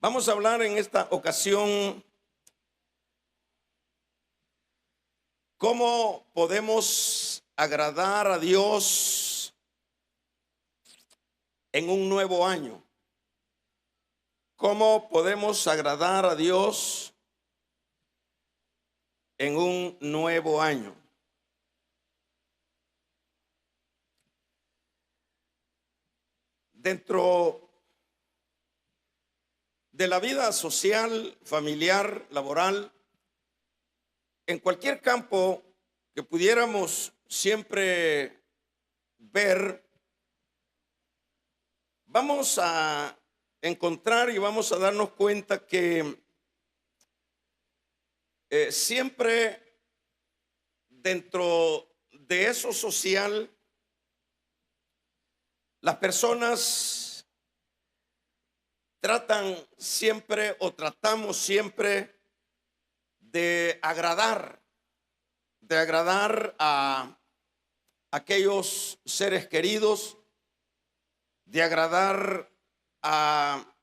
Vamos a hablar en esta ocasión cómo podemos agradar a Dios en un nuevo año. ¿Cómo podemos agradar a Dios en un nuevo año? Dentro de la vida social, familiar, laboral, en cualquier campo que pudiéramos siempre ver, vamos a encontrar y vamos a darnos cuenta que siempre dentro de eso social, las personas tratan siempre o tratamos siempre de agradar a aquellos seres queridos, de agradar a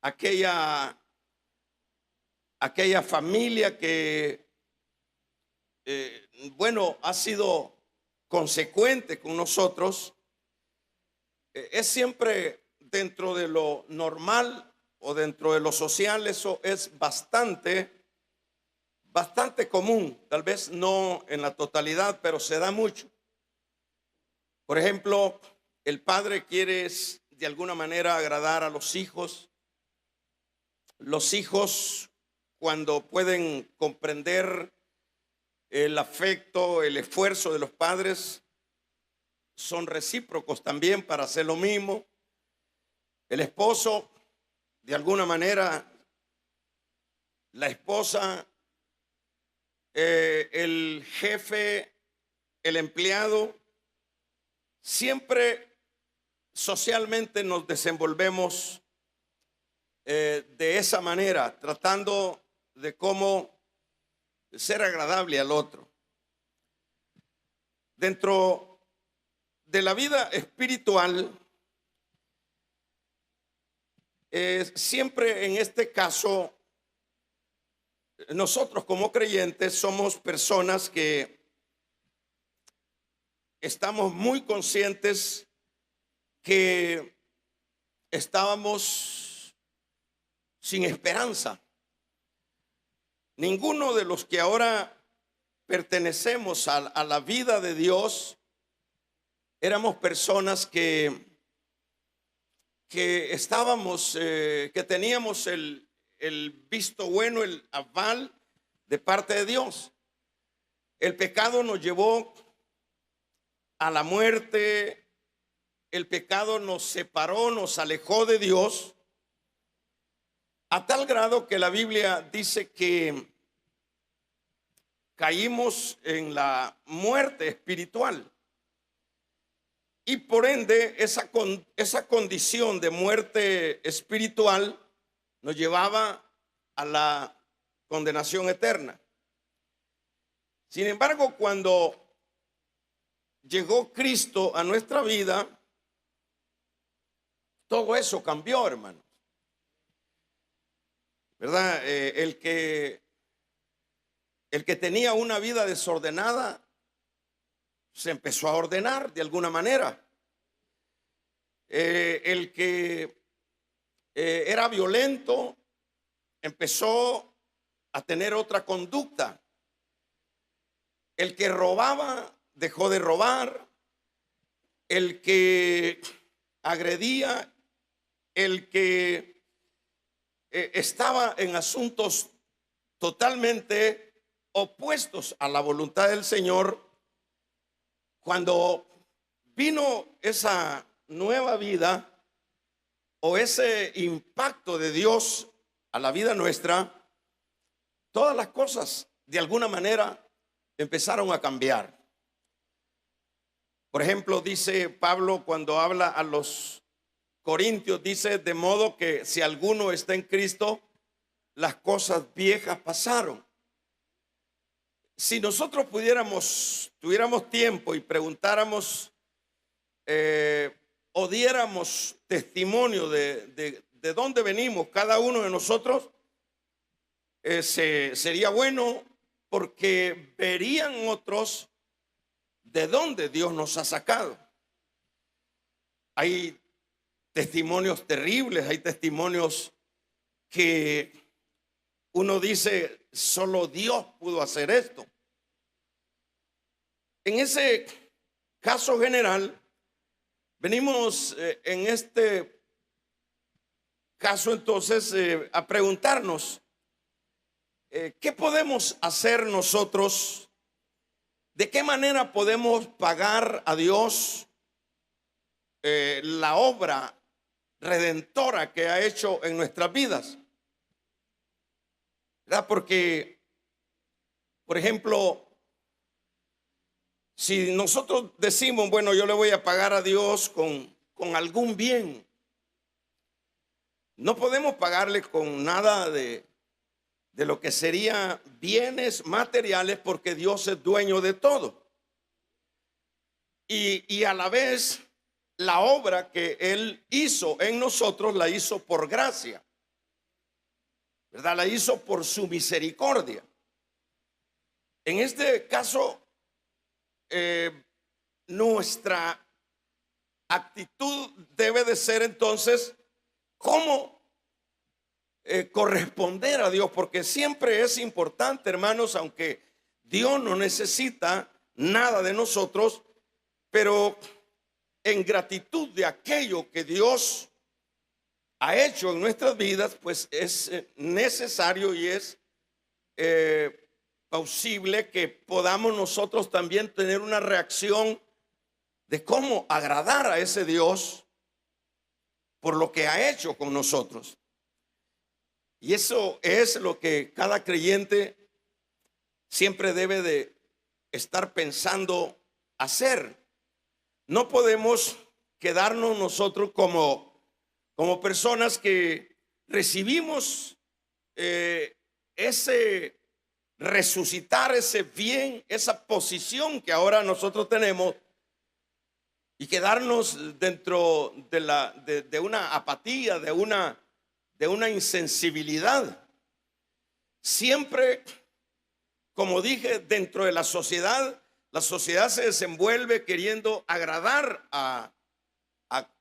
aquella familia que, ha sido consecuente con nosotros. Es siempre dentro de lo normal o dentro de lo social, eso es bastante común, tal vez no en la totalidad, pero se da mucho. Por ejemplo, el padre quiere de alguna manera agradar a los hijos. Los hijos, cuando pueden comprender el afecto, el esfuerzo de los padres, son recíprocos también para hacer lo mismo. El esposo, de alguna manera, la esposa, el jefe, el empleado, siempre socialmente nos desenvolvemos de esa manera, tratando de cómo ser agradable al otro. Dentro de la vida espiritual, siempre en este caso, nosotros como creyentes somos personas que estamos muy conscientes que estábamos sin esperanza. Ninguno de los que ahora pertenecemos a la vida de Dios éramos personas que estábamos, que teníamos el visto bueno, el aval de parte de Dios. El pecado nos llevó a la muerte, el pecado nos separó, nos alejó de Dios, a tal grado que la Biblia dice que caímos en la muerte espiritual. Y por ende, esa condición de muerte espiritual nos llevaba a la condenación eterna. Sin embargo, cuando llegó Cristo a nuestra vida, todo eso cambió, hermanos. ¿Verdad? El que tenía una vida desordenada se empezó a ordenar de alguna manera. El que era violento empezó a tener otra conducta. El que robaba dejó de robar. El que agredía, el que estaba en asuntos totalmente opuestos a la voluntad del Señor, cuando vino esa nueva vida o ese impacto de Dios a la vida nuestra, todas las cosas de alguna manera empezaron a cambiar. Por ejemplo, dice Pablo cuando habla a los Corintios, dice: de modo que si alguno está en Cristo, las cosas viejas pasaron. Si nosotros tuviéramos tiempo y preguntáramos o diéramos testimonio de de dónde venimos cada uno de nosotros, sería bueno porque verían otros de dónde Dios nos ha sacado. Hay testimonios terribles, hay testimonios que uno dice, solo Dios pudo hacer esto. En ese caso general, venimos en este caso entonces a preguntarnos, ¿qué podemos hacer nosotros? ¿De qué manera podemos pagar a Dios la obra redentora que ha hecho en nuestras vidas? ¿Verdad? Porque, por ejemplo, si nosotros decimos, bueno, yo le voy a pagar a Dios con algún bien, no podemos pagarle con nada de lo que sería bienes materiales, porque Dios es dueño de todo. Y a la vez, la obra que Él hizo en nosotros la hizo por gracia, ¿verdad? La hizo por su misericordia. En este caso, nuestra actitud debe de ser entonces cómo corresponder a Dios, porque siempre es importante, hermanos, aunque Dios no necesita nada de nosotros, pero en gratitud de aquello que Dios ha hecho en nuestras vidas, pues es necesario y es posible que podamos nosotros también tener una reacción de cómo agradar a ese Dios por lo que ha hecho con nosotros. Y eso es lo que cada creyente siempre debe de estar pensando hacer. No podemos quedarnos nosotros como personas que recibimos ese resucitar, ese bien, esa posición que ahora nosotros tenemos, y quedarnos dentro de una apatía, de una insensibilidad. Siempre, como dije, dentro de la sociedad se desenvuelve queriendo agradar a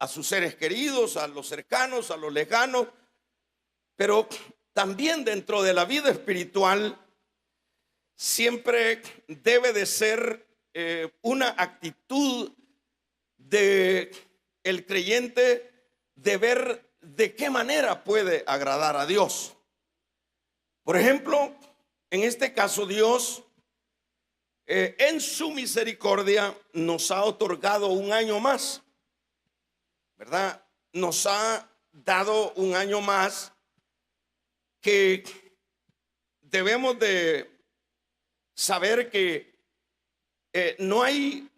sus seres queridos, a los cercanos, a los lejanos, pero también dentro de la vida espiritual siempre debe de ser una actitud de el creyente de ver de qué manera puede agradar a Dios. Por ejemplo, en este caso Dios en su misericordia nos ha otorgado un año más, ¿verdad? Nos ha dado un año más que debemos de saber que no hay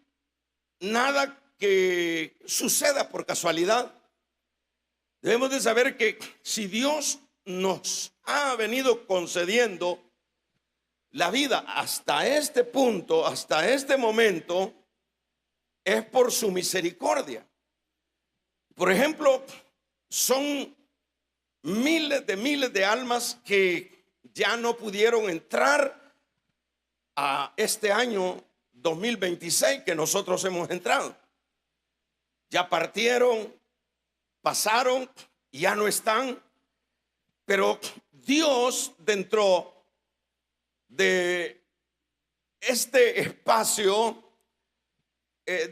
nada que suceda por casualidad. Debemos de saber que si Dios nos ha venido concediendo la vida hasta este punto, hasta este momento, es por su misericordia. Por ejemplo, son miles de almas que ya no pudieron entrar a este año 2026 que nosotros hemos entrado. Ya partieron, pasaron, ya no están, pero Dios dentro de este espacio,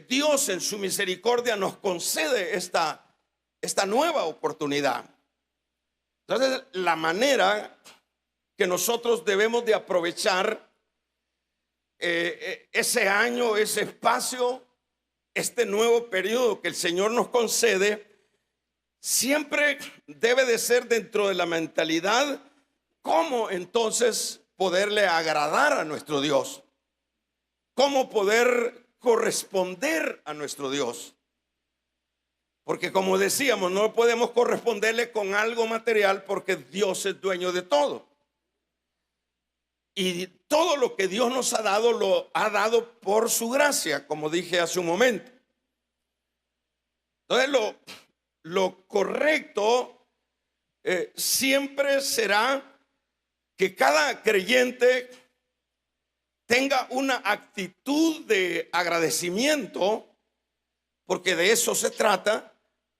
Dios en su misericordia nos concede esta nueva oportunidad. Entonces, la manera que nosotros debemos de aprovechar ese año, ese espacio, este nuevo periodo que el Señor nos concede, siempre debe de ser dentro de la mentalidad cómo entonces poderle agradar a nuestro Dios, cómo poder corresponder a nuestro Dios. Porque como decíamos, no podemos corresponderle con algo material porque Dios es dueño de todo. Y todo lo que Dios nos ha dado, lo ha dado por su gracia, como dije hace un momento. Entonces lo correcto siempre será que cada creyente tenga una actitud de agradecimiento, porque de eso se trata,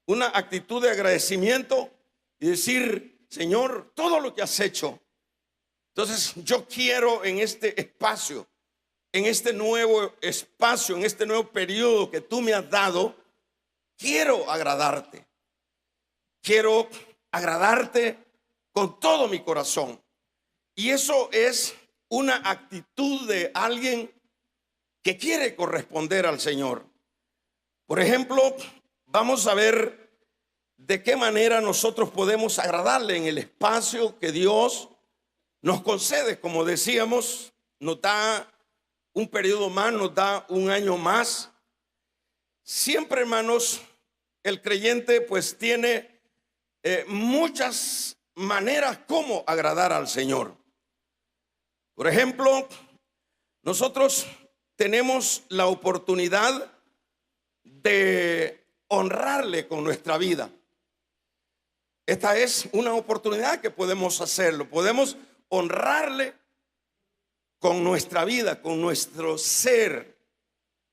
una actitud de agradecimiento y decir: Señor, todo lo que has hecho. Entonces yo quiero en este espacio, en este nuevo espacio, en este nuevo periodo que tú me has dado, quiero agradarte. Quiero agradarte con todo mi corazón. Y eso es una actitud de alguien que quiere corresponder al Señor. Por ejemplo, vamos a ver de qué manera nosotros podemos agradarle en el espacio que Dios nos concede. Como decíamos, nos da un periodo más, nos da un año más. Siempre, hermanos, el creyente pues tiene muchas maneras como agradar al Señor. Por ejemplo, nosotros tenemos la oportunidad de honrarle con nuestra vida. Esta es una oportunidad que podemos hacerlo. Podemos honrarle con nuestra vida, con nuestro ser,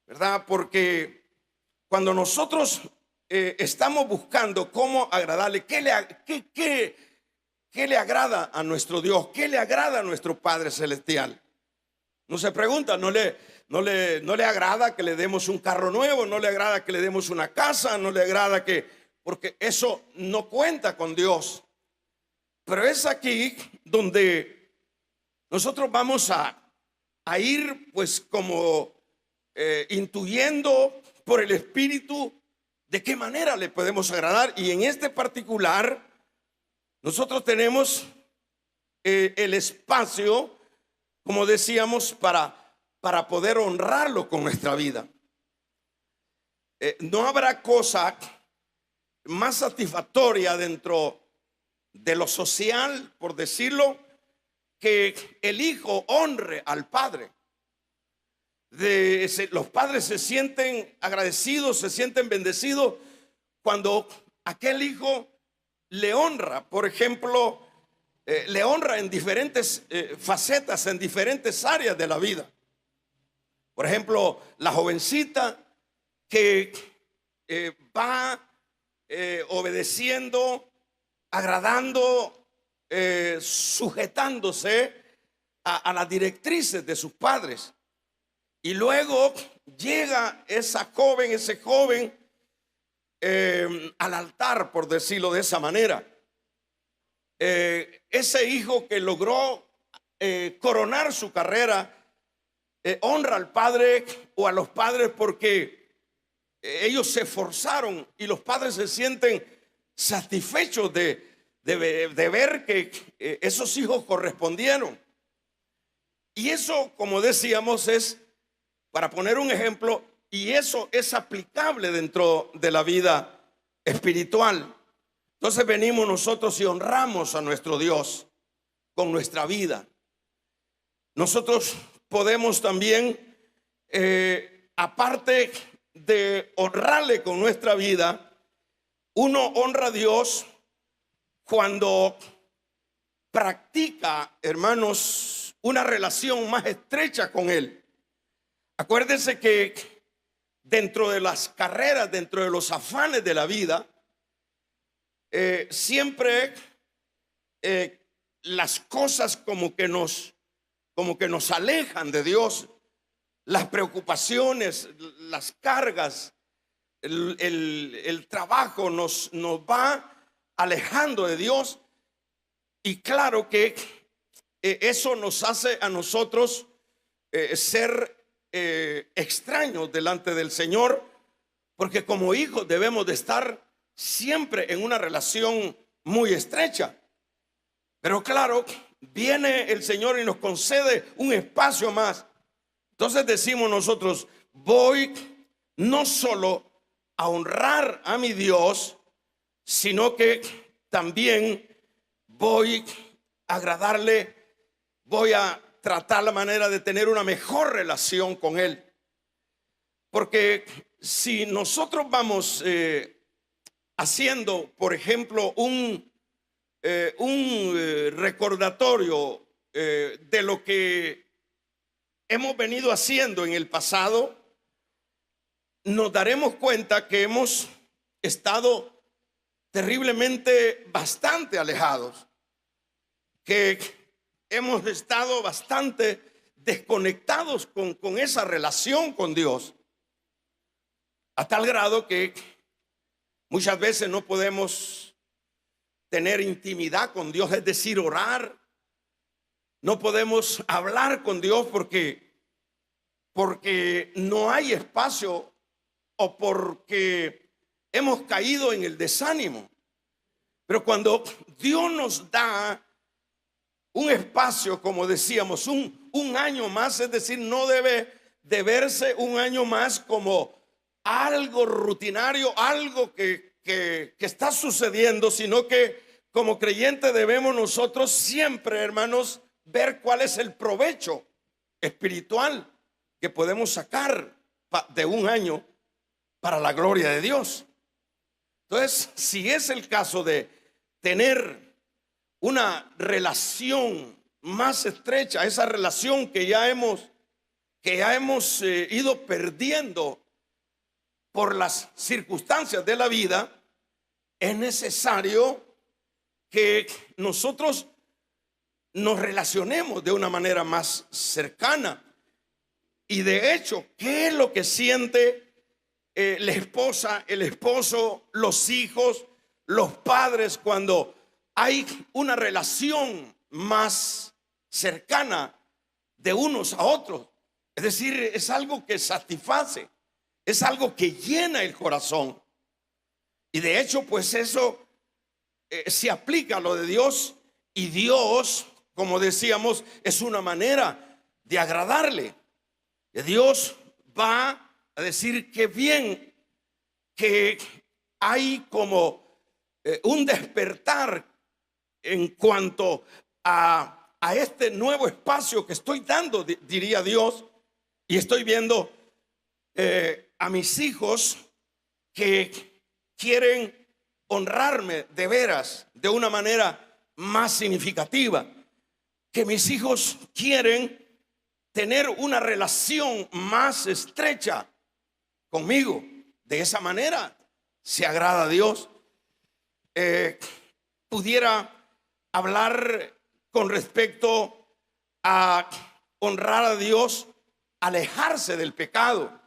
¿verdad? Porque cuando nosotros estamos buscando cómo agradarle, ¿qué le agrada a nuestro Dios? ¿Qué le agrada a nuestro Padre Celestial? No se pregunta, no le agrada que le demos un carro nuevo, no le agrada que le demos una casa, no le agrada porque eso no cuenta con Dios. Pero es aquí donde nosotros vamos a ir pues como intuyendo por el Espíritu de qué manera le podemos agradar. Y en este particular nosotros tenemos el espacio, como decíamos, para poder honrarlo con nuestra vida. No habrá cosa más satisfactoria dentro de lo social, por decirlo, que el hijo honre al padre. Los padres se sienten agradecidos, se sienten bendecidos cuando aquel hijo le honra. Por ejemplo, le honra en diferentes facetas, en diferentes áreas de la vida. Por ejemplo, la jovencita que va obedeciendo, agradando, sujetándose a las directrices de sus padres. Y luego llega ese joven al altar, por decirlo de esa manera. Ese hijo que logró coronar su carrera, honra al padre o a los padres porque ellos se esforzaron y los padres se sienten satisfechos de ver que esos hijos correspondieron. Y eso, como decíamos, es, para poner un ejemplo, y eso es aplicable dentro de la vida espiritual. Entonces venimos nosotros y honramos a nuestro Dios con nuestra vida. Nosotros podemos también, aparte de honrarle con nuestra vida, uno honra a Dios cuando practica, hermanos, una relación más estrecha con Él. Acuérdense que dentro de las carreras, dentro de los afanes de la vida, siempre las cosas como que nos alejan de Dios. Las preocupaciones, las cargas, el trabajo nos va alejando de Dios. Y claro que eso nos hace a nosotros ser extraños delante del Señor, porque como hijos debemos de estar siempre en una relación muy estrecha. Pero claro, viene el Señor y nos concede un espacio más. Entonces decimos nosotros: voy no solo a honrar a mi Dios, sino que también voy a agradarle, voy a tratar la manera de tener una mejor relación con Él. Porque si nosotros vamos haciendo, por ejemplo, un un recordatorio de lo que hemos venido haciendo en el pasado, nos daremos cuenta que hemos estado terriblemente bastante alejados, que hemos estado bastante desconectados con esa relación con Dios, a tal grado que muchas veces no podemos tener intimidad con Dios, es decir, orar. No podemos hablar con Dios porque no hay espacio o porque hemos caído en el desánimo. Pero cuando Dios nos da un espacio, como decíamos, un año más, es decir, no debe de verse un año más como algo rutinario, algo que está sucediendo, sino que como creyentes debemos nosotros siempre, hermanos, ver cuál es el provecho espiritual que podemos sacar de un año para la gloria de Dios. Entonces, si es el caso de tener una relación más estrecha, esa relación que ya hemos ido perdiendo por las circunstancias de la vida, es necesario que nosotros nos relacionemos de una manera más cercana. Y de hecho, ¿qué es lo que siente la esposa, el esposo, los hijos, los padres cuando hay una relación más cercana de unos a otros? Es decir, es algo que satisface, es algo que llena el corazón. Y de hecho, pues eso se aplica a lo de Dios, y Dios, como decíamos, es una manera de agradarle. Dios va a decir que bien, que hay como un despertar en cuanto a este nuevo espacio que estoy dando, diría Dios, y estoy viendo a mis hijos que quieren honrarme de veras, de una manera más significativa, que mis hijos quieren tener una relación más estrecha conmigo. De esa manera se agrada a Dios. Pudiera hablar con respecto a honrar a Dios, alejarse del pecado,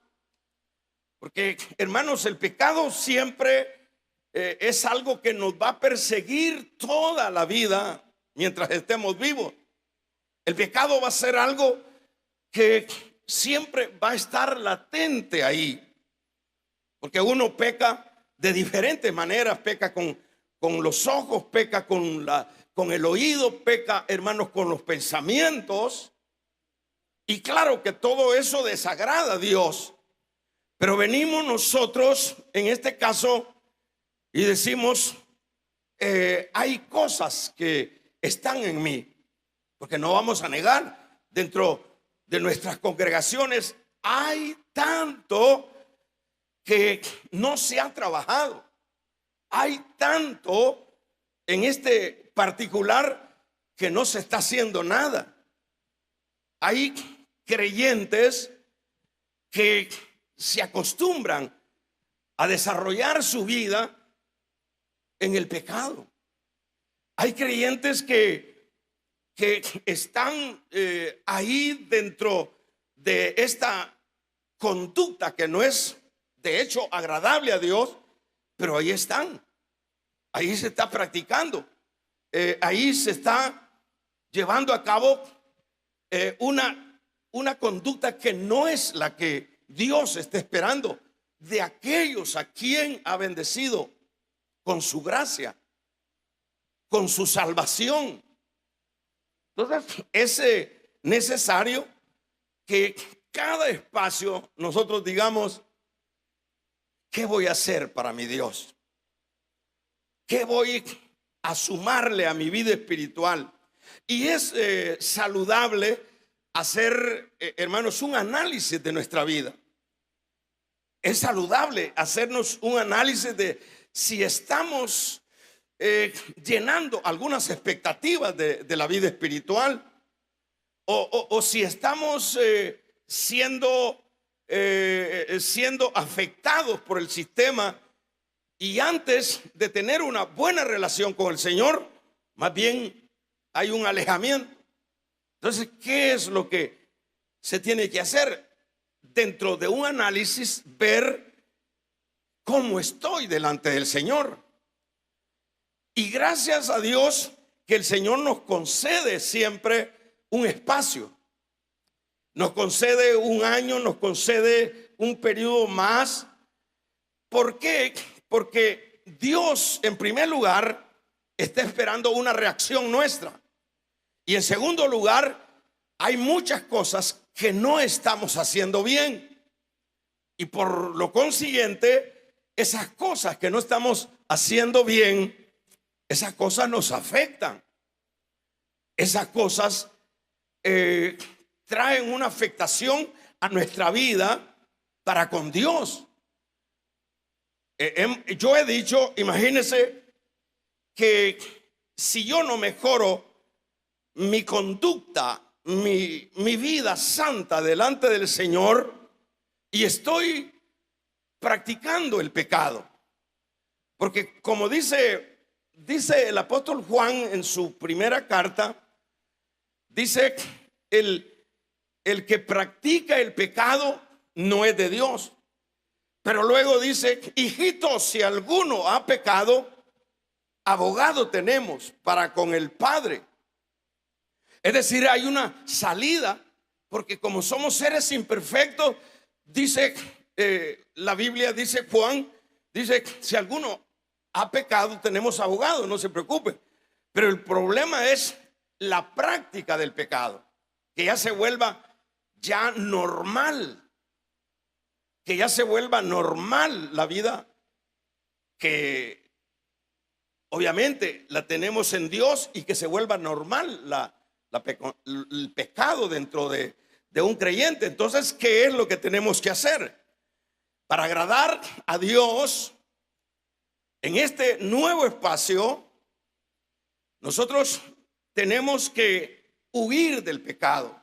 porque, hermanos, el pecado siempre es algo que nos va a perseguir toda la vida mientras estemos vivos. El pecado va a ser algo que siempre va a estar latente ahí, porque uno peca de diferentes maneras. Peca con los ojos, peca con el oído, peca, hermanos, con los pensamientos. Y claro que todo eso desagrada a Dios. Pero venimos nosotros en este caso y decimos, hay cosas que están en mí, porque no vamos a negar, dentro de nuestras congregaciones hay tanto que no se ha trabajado. Hay tanto en este particular que no se está haciendo nada. Hay creyentes que se acostumbran a desarrollar su vida en el pecado. Hay creyentes que están ahí dentro de esta conducta que no es de hecho agradable a Dios, pero ahí están. Ahí se está practicando. Ahí se está llevando a cabo una conducta que no es la que Dios está esperando de aquellos a quien ha bendecido con su gracia, con su salvación. Entonces es necesario que cada espacio nosotros digamos, ¿qué voy a hacer para mi Dios? ¿Qué voy a sumarle a mi vida espiritual? Y es saludable hacer, hermanos, un análisis de nuestra vida. Es saludable hacernos un análisis de si estamos llenando algunas expectativas de la vida espiritual, o si estamos siendo afectados por el sistema, y antes de tener una buena relación con el Señor, más bien hay un alejamiento. Entonces, ¿qué es lo que se tiene que hacer? Dentro de un análisis, ver cómo estoy delante del Señor. Y gracias a Dios que el Señor nos concede siempre un espacio. Nos concede un año, nos concede un periodo más. ¿Por qué? Porque Dios, en primer lugar, está esperando una reacción nuestra. Y en segundo lugar, hay muchas cosas que no estamos haciendo bien. Y por lo consiguiente, esas cosas que no estamos haciendo bien, esas cosas nos afectan. Esas cosas traen una afectación a nuestra vida para con Dios. Yo he dicho, imagínense que si yo no mejoro mi conducta, mi vida santa delante del Señor, y estoy practicando el pecado, porque como dice el apóstol Juan en su primera carta, dice: el que practica el pecado no es de Dios. Pero luego dice: hijitos, si alguno ha pecado, abogado tenemos para con el Padre. Es decir, hay una salida, porque como somos seres imperfectos, dice la Biblia, dice Juan, dice: si alguno ha pecado, tenemos abogado, no se preocupe. Pero el problema es la práctica del pecado, que ya se vuelva ya normal, que ya se vuelva normal la vida que obviamente la tenemos en Dios, y que se vuelva normal el pecado dentro de un creyente. Entonces, ¿qué es lo que tenemos que hacer para agradar a Dios? En este nuevo espacio, nosotros tenemos que huir del pecado.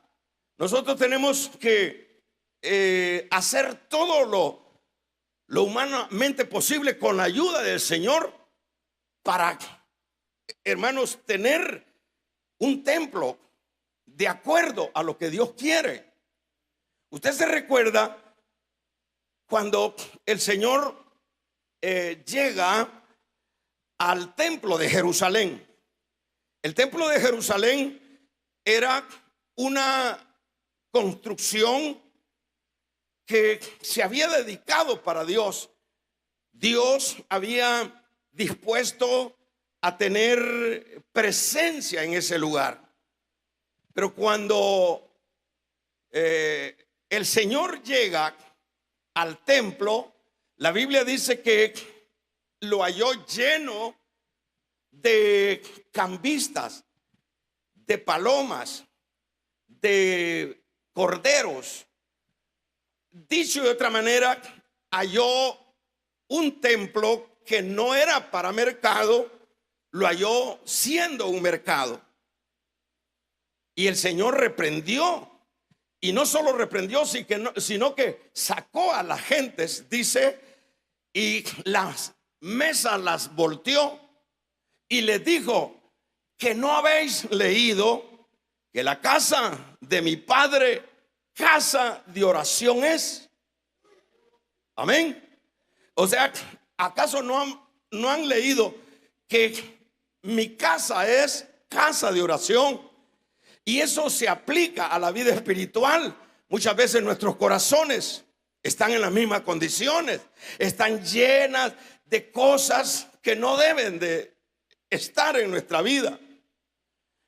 Nosotros tenemos que hacer todo lo humanamente posible con la ayuda del Señor para, hermanos, tener un templo de acuerdo a lo que Dios quiere. Usted se recuerda cuando el Señor llega al templo de Jerusalén. El templo de Jerusalén era una construcción que se había dedicado para Dios. Dios había dispuesto a tener presencia en ese lugar. Pero cuando el Señor llega al templo, la Biblia dice que lo halló lleno de cambistas, de palomas, de corderos. Dicho de otra manera, halló un templo que no era para mercado, lo halló siendo un mercado. Y el Señor reprendió, y no solo reprendió, sino que sacó a las gentes, dice, y las mesas las volteó y les dijo: que no habéis leído que la casa de mi Padre casa de oración es. Amén. O sea, ¿acaso no han leído que mi casa es casa de oración? Y eso se aplica a la vida espiritual. Muchas veces nuestros corazones están en las mismas condiciones, están llenas de cosas que no deben de estar en nuestra vida.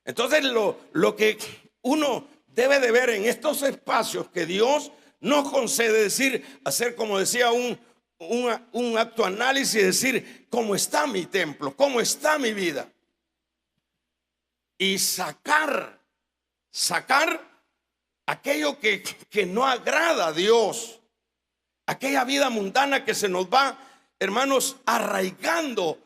Entonces lo que uno debe de ver en estos espacios que Dios nos concede, hacer como decía un acto análisis, decir: ¿cómo está mi templo? ¿Cómo está mi vida? Y sacar aquello que no agrada a Dios, aquella vida mundana que se nos va, hermanos, arraigando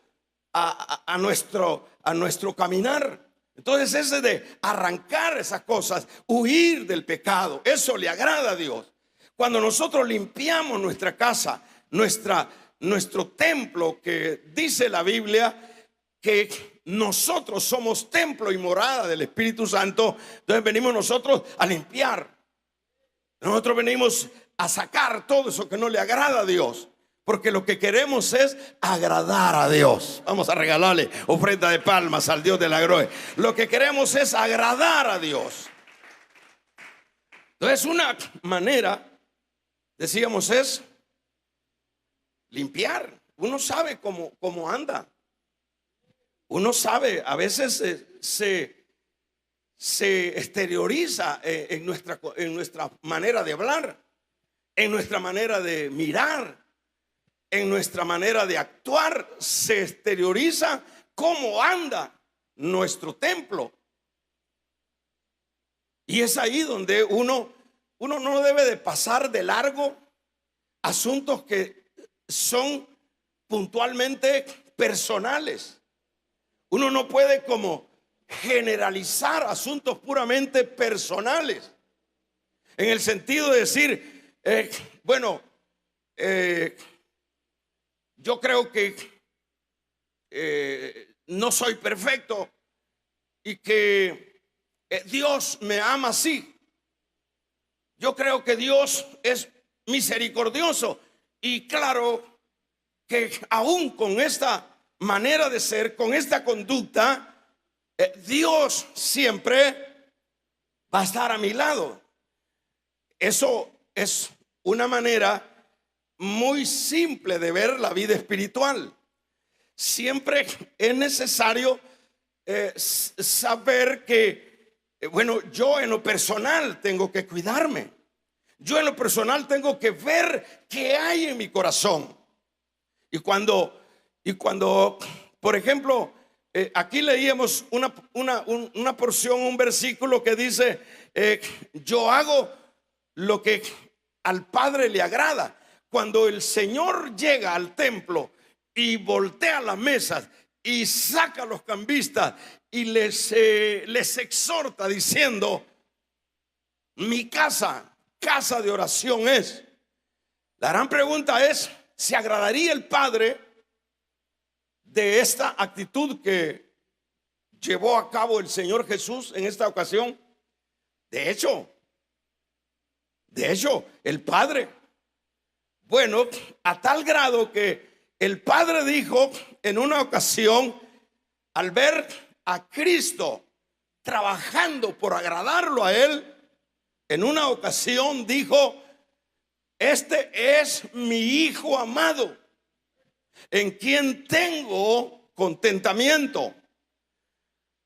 a nuestro caminar. Entonces ese de arrancar esas cosas, huir del pecado, eso le agrada a Dios. Cuando nosotros limpiamos nuestra casa, nuestro templo, que dice la Biblia que nosotros somos templo y morada del Espíritu Santo, entonces venimos nosotros a limpiar. Nosotros venimos a sacar todo eso que no le agrada a Dios, porque lo que queremos es agradar a Dios. Vamos a regalarle ofrenda de palmas al Dios de la gloria. Lo que queremos es agradar a Dios. Entonces una manera, decíamos, es limpiar. Uno sabe cómo anda. Uno sabe, a veces se exterioriza en nuestra manera de hablar, en nuestra manera de mirar, en nuestra manera de actuar. Se exterioriza cómo anda nuestro templo. Y es ahí donde uno no debe de pasar de largo asuntos que son puntualmente personales. Uno no puede como generalizar asuntos puramente personales, en el sentido de decir, yo creo que no soy perfecto y que Dios me ama así. Yo creo que Dios es misericordioso, y claro que aún con esta manera de ser, con esta conducta, Dios siempre va a estar a mi lado. Eso es una manera muy simple de ver la vida espiritual. Siempre es necesario saber que, yo en lo personal tengo que cuidarme. Yo en lo personal tengo que ver qué hay en mi corazón. Y cuando por ejemplo, aquí leíamos una porción, un versículo que dice, yo hago lo que al Padre le agrada. Cuando el Señor llega al templo y voltea las mesas y saca a los cambistas y les exhorta diciendo, mi casa de oración es. La gran pregunta es, ¿se agradaría el Padre de esta actitud que llevó a cabo el Señor Jesús en esta ocasión? De hecho, el Padre, a tal grado que el Padre dijo en una ocasión, al ver a Cristo trabajando por agradarlo a Él, en una ocasión dijo, este es mi Hijo amado, en quien tengo contentamiento.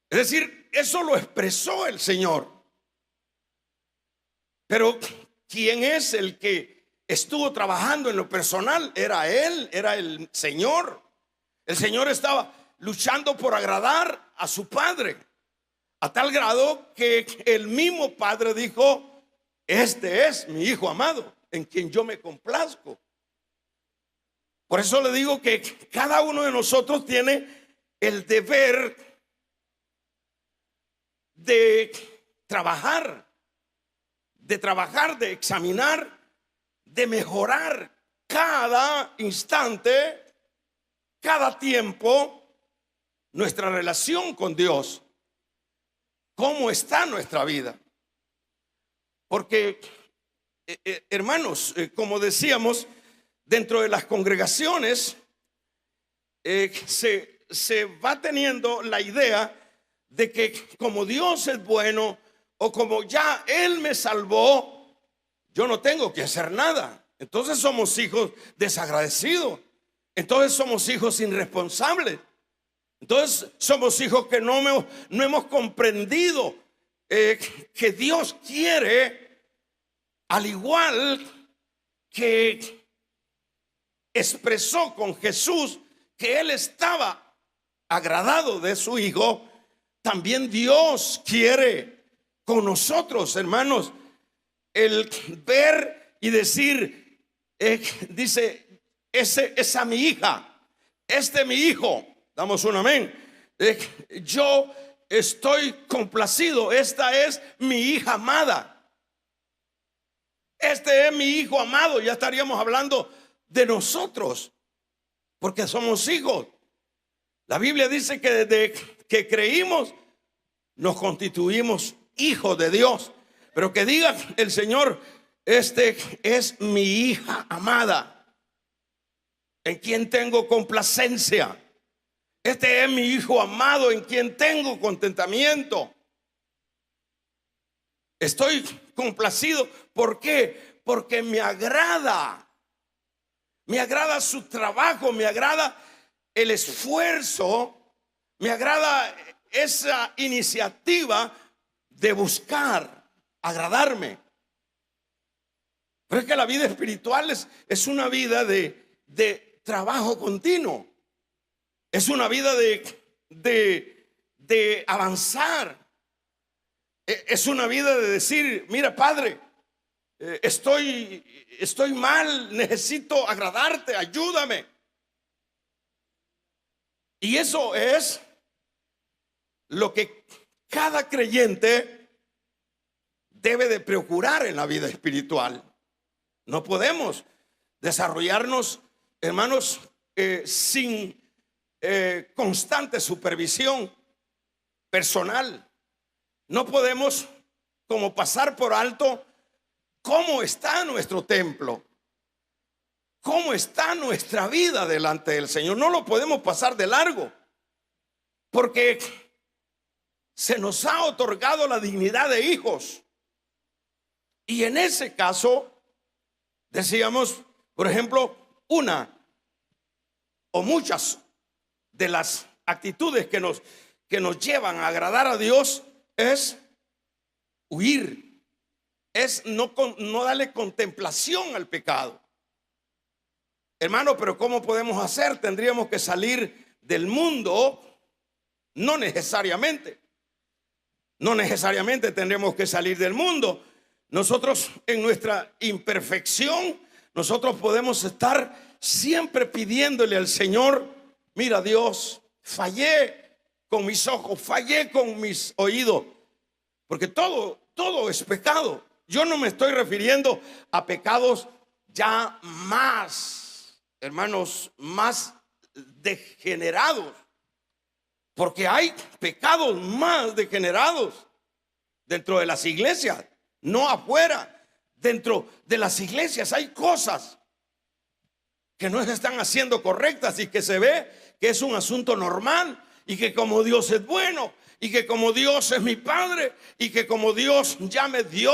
Es decir, eso lo expresó el Señor. Pero ¿quién es el que estuvo trabajando en lo personal? Era Él, era el Señor. El Señor estaba luchando por agradar a su Padre, a tal grado que el mismo Padre dijo, este es mi Hijo amado, en quien yo me complazco. Por eso le digo que cada uno de nosotros tiene el deber de trabajar, de examinar, de mejorar cada instante, cada tiempo, nuestra relación con Dios. ¿Cómo está nuestra vida? Porque, hermanos, como decíamos, dentro de las congregaciones se va teniendo la idea de que como Dios es bueno, o como ya Él me salvó, yo no tengo que hacer nada. Entonces somos hijos desagradecidos. Entonces somos hijos irresponsables. Entonces somos hijos que no hemos comprendido que Dios quiere, al igual que expresó con Jesús que Él estaba agradado de su Hijo, también Dios quiere con nosotros, hermanos, el ver y decir, dice, esa mi hija, este mi hijo, Damos un amén. Yo estoy complacido. Esta es mi hija amada. Este es mi hijo amado. Ya estaríamos hablando de nosotros, porque somos hijos. La Biblia dice que desde que creímos nos constituimos hijos de Dios. Pero que diga el Señor: este es mi hija amada, en quien tengo complacencia. Este es mi hijo amado, en quien tengo contentamiento. Estoy complacido. ¿Por qué? Porque me agrada su trabajo, me agrada el esfuerzo, me agrada esa iniciativa de buscar agradarme. Pero es que la vida espiritual es una vida de trabajo continuo. Es una vida de avanzar. Es una vida de decir: mira, Padre, estoy mal, necesito agradarte, ayúdame. Y eso es lo que cada creyente debe de procurar en la vida espiritual. No podemos desarrollarnos, hermanos, sin constante supervisión personal. No podemos como pasar por alto cómo está nuestro templo, cómo está nuestra vida delante del Señor. No lo podemos pasar de largo, porque se nos ha otorgado la dignidad de hijos. Y en ese caso, decíamos, por ejemplo, una o muchas de las actitudes que nos llevan a agradar a Dios es huir, es no darle contemplación al pecado. Hermano, pero ¿cómo podemos hacer? Tendríamos que salir del mundo. No necesariamente tendremos que salir del mundo. Nosotros, en nuestra imperfección, nosotros podemos estar siempre pidiéndole al Señor: mira, Dios, fallé con mis ojos, fallé con mis oídos, porque todo es pecado. Yo no me estoy refiriendo a pecados ya más, hermanos, más degenerados, porque hay pecados más degenerados dentro de las iglesias, no afuera. Dentro de las iglesias hay cosas que no se están haciendo correctas y que se ve que es un asunto normal, y que como Dios es bueno, y que como Dios es mi Padre, y que como Dios ya me dio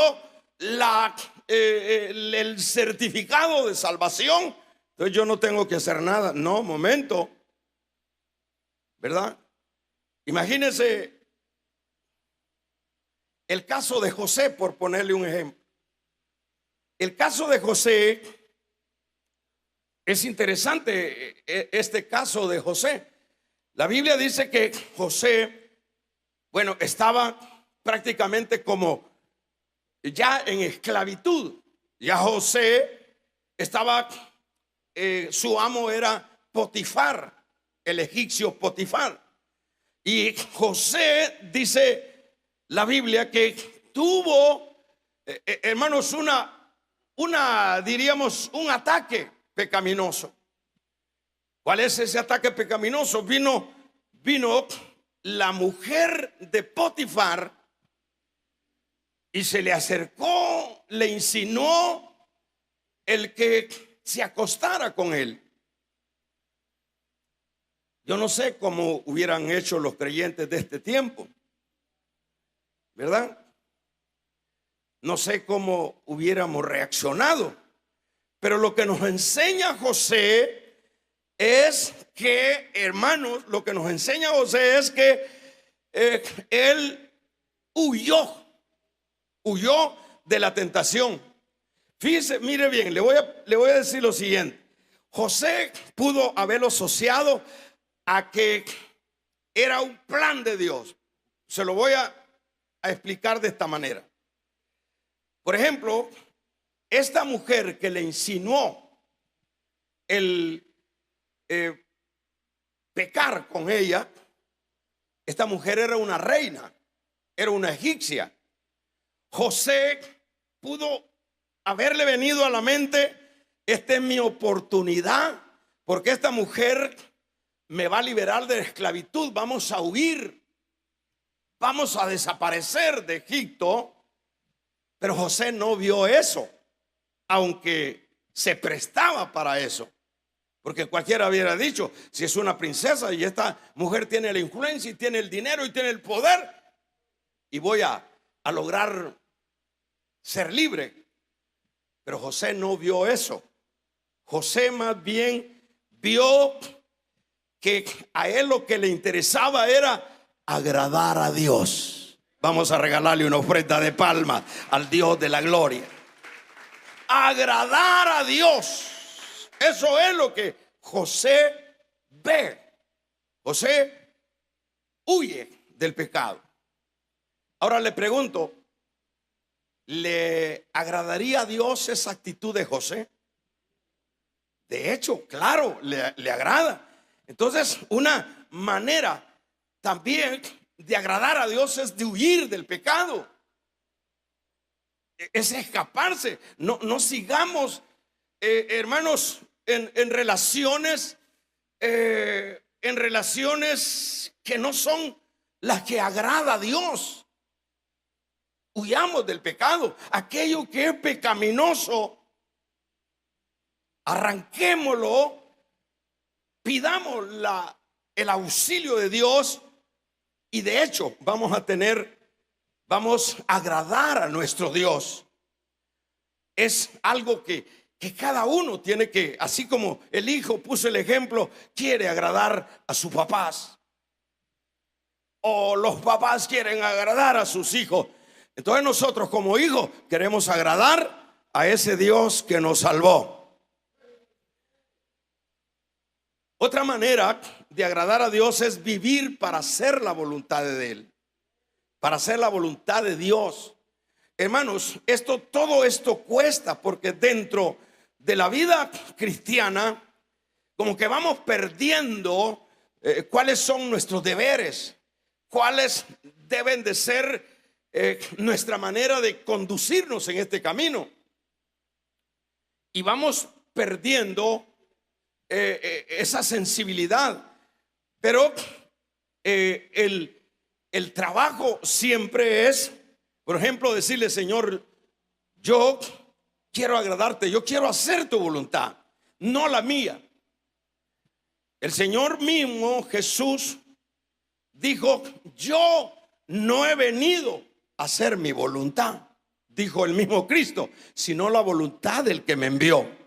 el certificado de salvación, entonces yo no tengo que hacer nada. No, momento, ¿verdad? Imagínense el caso de José, por ponerle un ejemplo. El caso de José es interesante. Este caso de José, la Biblia dice que José, bueno, estaba prácticamente como ya en esclavitud. Ya José estaba, su amo era Potifar, el egipcio Potifar. Y José, dice la Biblia, que tuvo, hermanos, diríamos, un ataque pecaminoso. ¿Cuál es ese ataque pecaminoso? Vino la mujer de Potifar y se le acercó, le insinuó el que se acostara con él. Yo no sé cómo hubieran hecho los creyentes de este tiempo, ¿verdad? No sé cómo hubiéramos reaccionado, pero lo que nos enseña José es que, hermanos, lo que nos enseña José es que él huyó de la tentación. Fíjese, mire bien, le voy a decir lo siguiente. José pudo haberlo asociado a que era un plan de Dios. Se lo voy a explicar de esta manera. Por ejemplo, esta mujer que le insinuó pecar con ella. Esta mujer era una reina, era una egipcia. José pudo haberle venido a la mente: esta es mi oportunidad, porque esta mujer me va a liberar de la esclavitud. Vamos a huir, vamos a desaparecer de Egipto. Pero José no vio eso, aunque se prestaba para eso. Porque cualquiera hubiera dicho: si es una princesa y esta mujer tiene la influencia y tiene el dinero y tiene el poder, y voy a lograr ser libre. Pero José no vio eso. José más bien vio que a él lo que le interesaba era agradar a Dios. Vamos a regalarle una ofrenda de palmas al Dios de la gloria. Agradar a Dios. Eso es lo que José ve. José huye del pecado. Ahora le pregunto, ¿le agradaría a Dios esa actitud de José? De hecho, claro, le agrada. Entonces, una manera también de agradar a Dios es de huir del pecado. Es escaparse. No sigamos, hermanos, en relaciones que no son las que agrada a Dios. Huyamos del pecado. Aquello que es pecaminoso, arranquémoslo, pidamos el auxilio de Dios, y de hecho vamos a agradar a nuestro Dios. Es algo que cada uno tiene que, así como el hijo puso el ejemplo, quiere agradar a sus papás, o los papás quieren agradar a sus hijos. Entonces nosotros como hijos queremos agradar a ese Dios que nos salvó. Otra manera de agradar a Dios es vivir para hacer la voluntad de Él, para hacer la voluntad de Dios. Hermanos, todo esto cuesta, porque dentro de la vida cristiana como que vamos perdiendo cuáles son nuestros deberes, cuáles deben de ser nuestra manera de conducirnos en este camino, y vamos perdiendo esa sensibilidad. Pero el trabajo siempre es, por ejemplo, decirle: Señor, yo quiero agradarte, yo quiero hacer tu voluntad, no la mía. El Señor mismo, Jesús, dijo: yo no he venido a hacer mi voluntad, dijo el mismo Cristo, sino la voluntad del que me envió.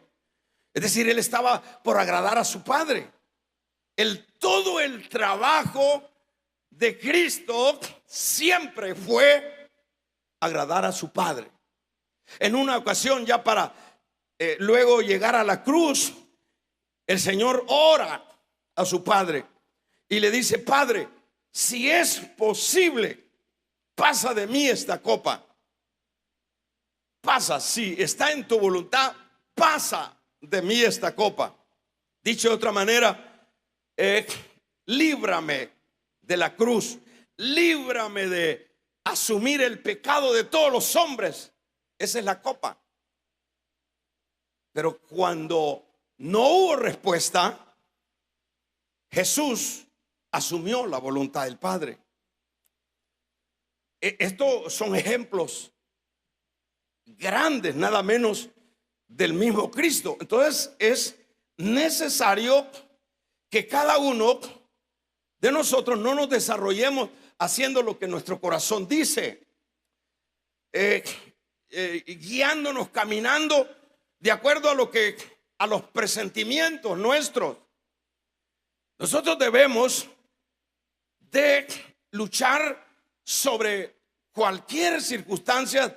Es decir, él estaba por agradar a su Padre. Todo el trabajo de Cristo siempre fue agradar a su Padre. En una ocasión, ya para luego llegar a la cruz, el Señor ora a su Padre y le dice: Padre, si es posible, pasa de mí esta copa. Pasa, si está en tu voluntad, pasa de mí esta copa. Dicho de otra manera, líbrame de la cruz, líbrame de asumir el pecado de todos los hombres. Esa es la copa. Pero cuando no hubo respuesta, Jesús asumió la voluntad del Padre. Estos son ejemplos grandes, nada menos, del mismo Cristo. Entonces es necesario que cada uno de nosotros no nos desarrollemos haciendo lo que nuestro corazón dice, guiándonos, caminando de acuerdo a los presentimientos nuestros. Nosotros debemos de luchar sobre cualquier circunstancia,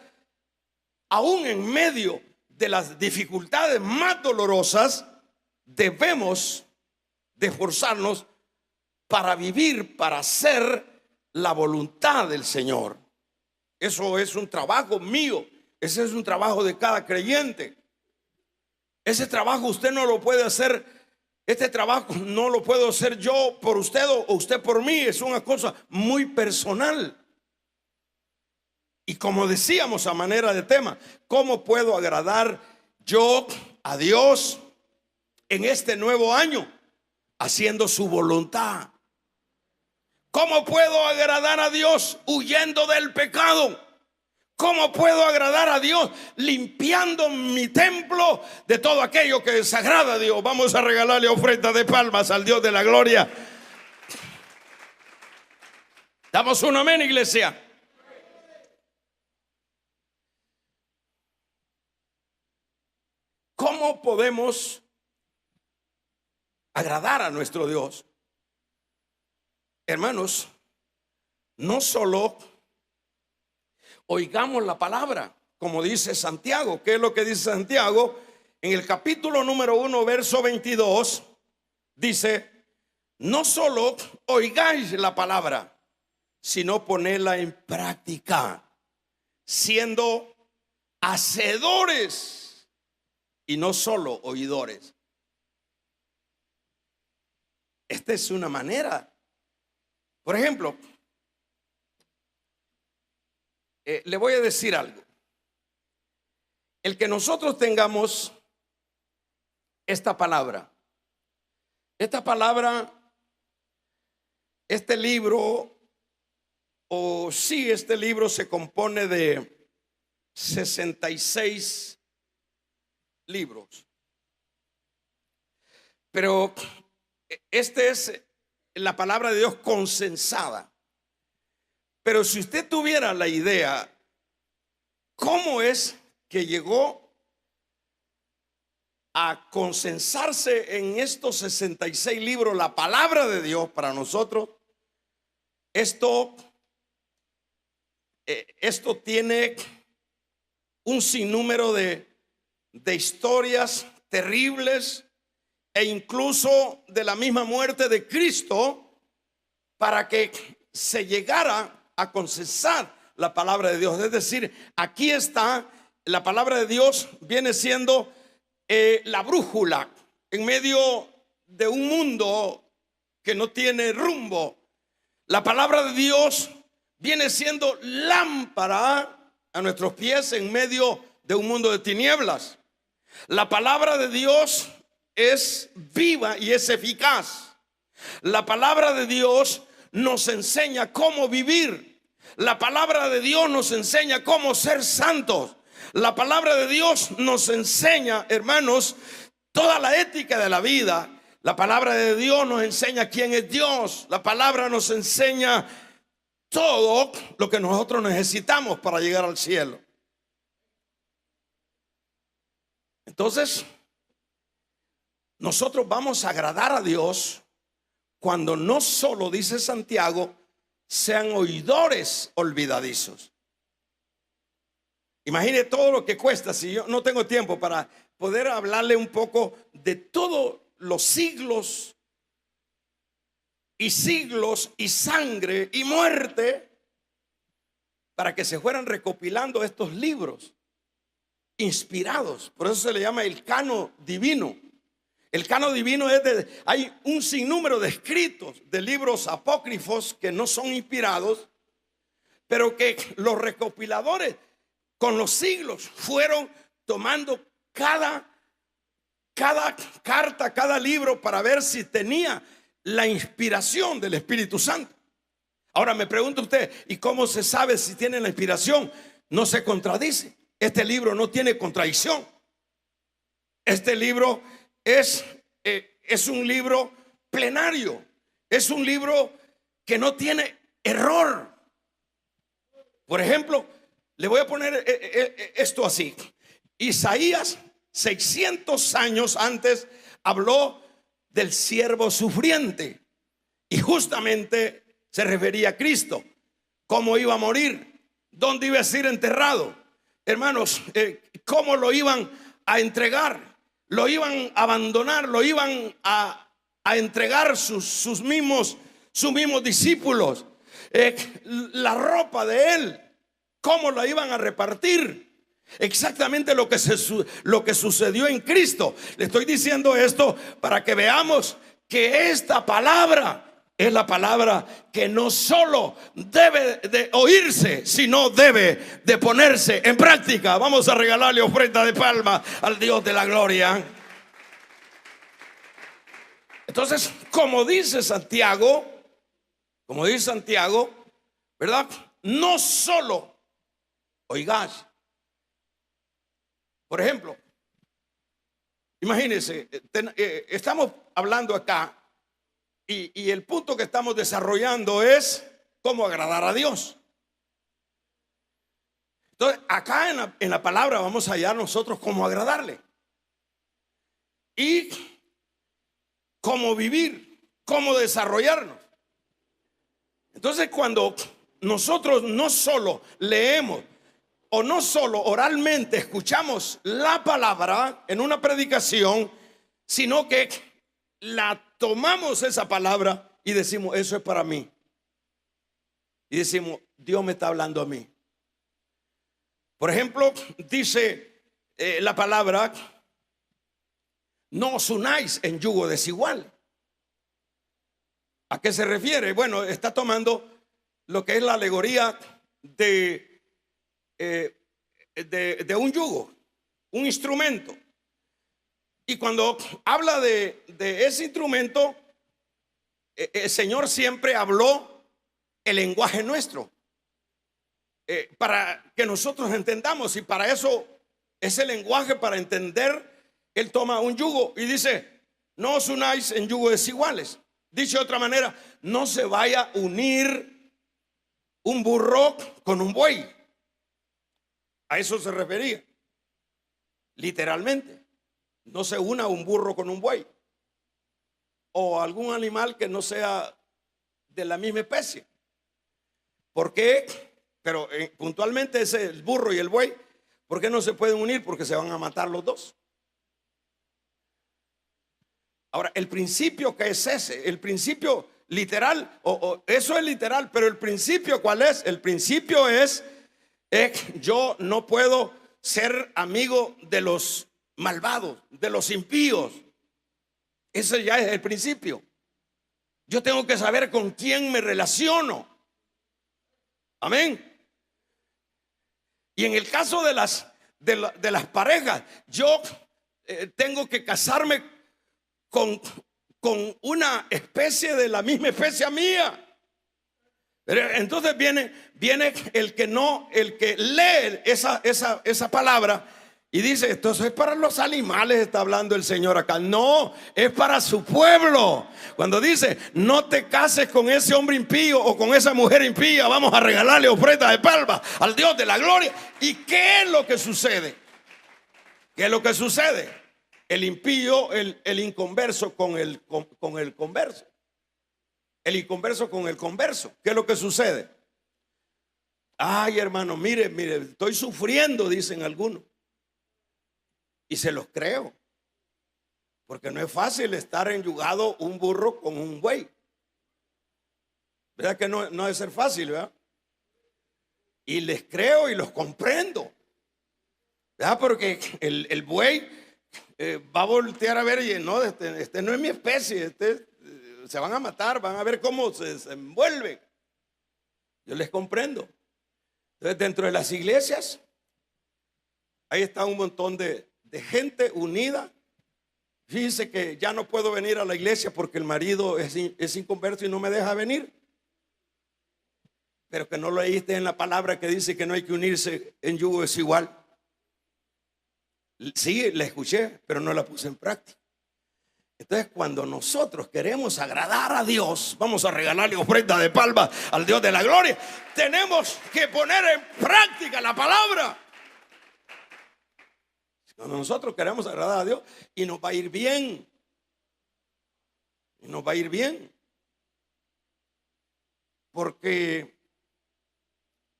aún en medio de las dificultades más dolorosas. Debemos de esforzarnos para vivir, para hacer la voluntad del Señor. Eso es un trabajo mío, ese es un trabajo de cada creyente. Ese trabajo usted no lo puede hacer Este trabajo no lo puedo hacer yo por usted o usted por mí. Es una cosa muy personal. Y como decíamos a manera de tema, ¿cómo puedo agradar yo a Dios en este nuevo año? Haciendo su voluntad. ¿Cómo puedo agradar a Dios huyendo del pecado? ¿Cómo puedo agradar a Dios limpiando mi templo de todo aquello que desagrada a Dios? Vamos a regalarle ofrenda de palmas al Dios de la gloria. Damos un amén, iglesia. ¿Cómo podemos agradar a nuestro Dios? Hermanos, no solo oigamos la palabra, como dice Santiago. ¿Qué es lo que dice Santiago? En el capítulo número 1, verso 22, dice: no solo oigáis la palabra, sino ponedla en práctica, siendo hacedores y no solo oidores. Esta es una manera. Por ejemplo, le voy a decir algo. El que nosotros tengamos esta palabra, este libro, este libro se compone de 66 libros. Pero este es la palabra de Dios condensada. Pero si usted tuviera la idea, ¿cómo es que llegó a condensarse en estos 66 libros la palabra de Dios para nosotros? Esto tiene un sinnúmero de historias terribles e incluso de la misma muerte de Cristo para que se llegara a condensar la palabra de Dios. Es decir, aquí está, la palabra de Dios viene siendo la brújula en medio de un mundo que no tiene rumbo. La palabra de Dios viene siendo lámpara a nuestros pies en medio de un mundo de tinieblas. La palabra de Dios es viva y es eficaz. La palabra de Dios nos enseña cómo vivir. La palabra de Dios nos enseña cómo ser santos. La palabra de Dios nos enseña, hermanos, toda la ética de la vida. La palabra de Dios nos enseña quién es Dios. La palabra nos enseña todo lo que nosotros necesitamos para llegar al cielo. Entonces, nosotros vamos a agradar a Dios cuando no solo, dice Santiago, sean oidores olvidadizos. Imagine todo lo que cuesta. Si yo no tengo tiempo para poder hablarle un poco de todos los siglos y sangre y muerte para que se fueran recopilando estos libros inspirados. Por eso se le llama el canon divino. El canon divino hay un sinnúmero de escritos, de libros apócrifos que no son inspirados, pero que los recopiladores con los siglos fueron tomando cada carta, cada libro para ver si tenía la inspiración del Espíritu Santo. Ahora me pregunta usted, ¿y cómo se sabe si tiene la inspiración? No se contradice. Este libro no tiene contradicción. Este libro es un libro plenario. Es un libro que no tiene error. Por ejemplo, le voy a poner esto así. Isaías, 600 años antes, habló del siervo sufriente. Y justamente se refería a Cristo. Cómo iba a morir, dónde iba a ser enterrado. Hermanos, cómo lo iban a entregar. Lo iban a abandonar, lo iban a entregar sus mismos discípulos. La ropa de él, cómo la iban a repartir. Exactamente lo que sucedió en Cristo. Le estoy diciendo esto para que veamos que esta palabra es la palabra que no solo debe de oírse, sino debe de ponerse en práctica. Vamos a regalarle ofrenda de palma al Dios de la gloria. Entonces, como dice Santiago, ¿verdad? No solo oigáis. Por ejemplo, imagínense, estamos hablando acá y el punto que estamos desarrollando es cómo agradar a Dios. Entonces, acá en la palabra vamos a hallar nosotros cómo agradarle y cómo vivir, cómo desarrollarnos. Entonces, cuando nosotros no solo leemos o no solo oralmente escuchamos la palabra en una predicación, sino que la tomamos esa palabra y decimos, eso es para mí. Y decimos, Dios me está hablando a mí. Por ejemplo, dice la palabra, no os unáis en yugo desigual. ¿A qué se refiere? Bueno, está tomando lo que es la alegoría de un yugo, un instrumento. Y cuando habla de ese instrumento, el Señor siempre habló el lenguaje nuestro, para que nosotros entendamos. Y para eso, ese lenguaje, para entender, Él toma un yugo y dice, no os unáis en yugo desiguales. Dicho de otra manera, no se vaya a unir un burro con un buey. A eso se refería, literalmente. No se una un burro con un buey o algún animal que no sea de la misma especie. ¿Por qué? Pero puntualmente ese, el burro y el buey, ¿por qué no se pueden unir? Porque se van a matar los dos. Ahora, el principio que es ese, el principio literal, eso es literal, pero el principio, ¿cuál es? El principio es yo no puedo ser amigo de los malvados, de los impíos. Ese ya es el principio. Yo tengo que saber con quién me relaciono. Amén. Y en el caso de las parejas, yo tengo que casarme con una especie de la misma especie mía. Pero entonces viene el que lee esa palabra y dice, esto es para los animales, está hablando el Señor acá. No, es para su pueblo. Cuando dice, no te cases con ese hombre impío o con esa mujer impía, vamos a regalarle ofrenda de palma al Dios de la gloria. ¿Y qué es lo que sucede? ¿Qué es lo que sucede? El impío, el inconverso con el converso. El inconverso con el converso. ¿Qué es lo que sucede? Ay, hermano, mire, estoy sufriendo, dicen algunos. Y se los creo. Porque no es fácil estar enyugado un burro con un buey. ¿Verdad que no debe ser fácil, verdad? Y les creo y los comprendo. ¿Verdad? Porque el buey va a voltear a ver y no, este no es mi especie, se van a matar, van a ver cómo se envuelven. Yo les comprendo. Entonces, dentro de las iglesias, ahí está un montón de gente unida. Fíjense que ya no puedo venir a la iglesia porque el marido es inconverso y no me deja venir. Pero que no lo leíste en la palabra que dice que no hay que unirse en yugo desigual. Sí, la escuché, pero no la puse en práctica. Entonces, cuando nosotros queremos agradar a Dios, vamos a regalarle ofrenda de palma al Dios de la gloria. Tenemos que poner en práctica la palabra. Cuando nosotros queremos agradar a Dios, y nos va a ir bien. Y nos va a ir bien. Porque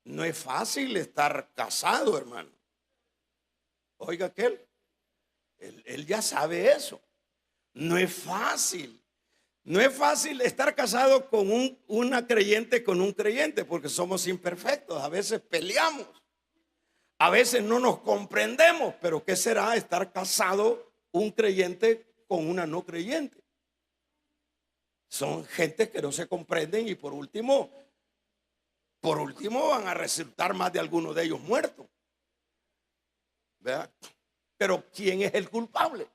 no es fácil estar casado, hermano. Oiga, aquel, él ya sabe eso. No es fácil. No es fácil estar casado con una creyente con un creyente, porque somos imperfectos. A veces peleamos. A veces no nos comprendemos, pero ¿qué será estar casado un creyente con una no creyente? Son gente que no se comprenden y por último van a resultar más de algunos de ellos muertos. ¿Verdad? Pero ¿quién es el culpable?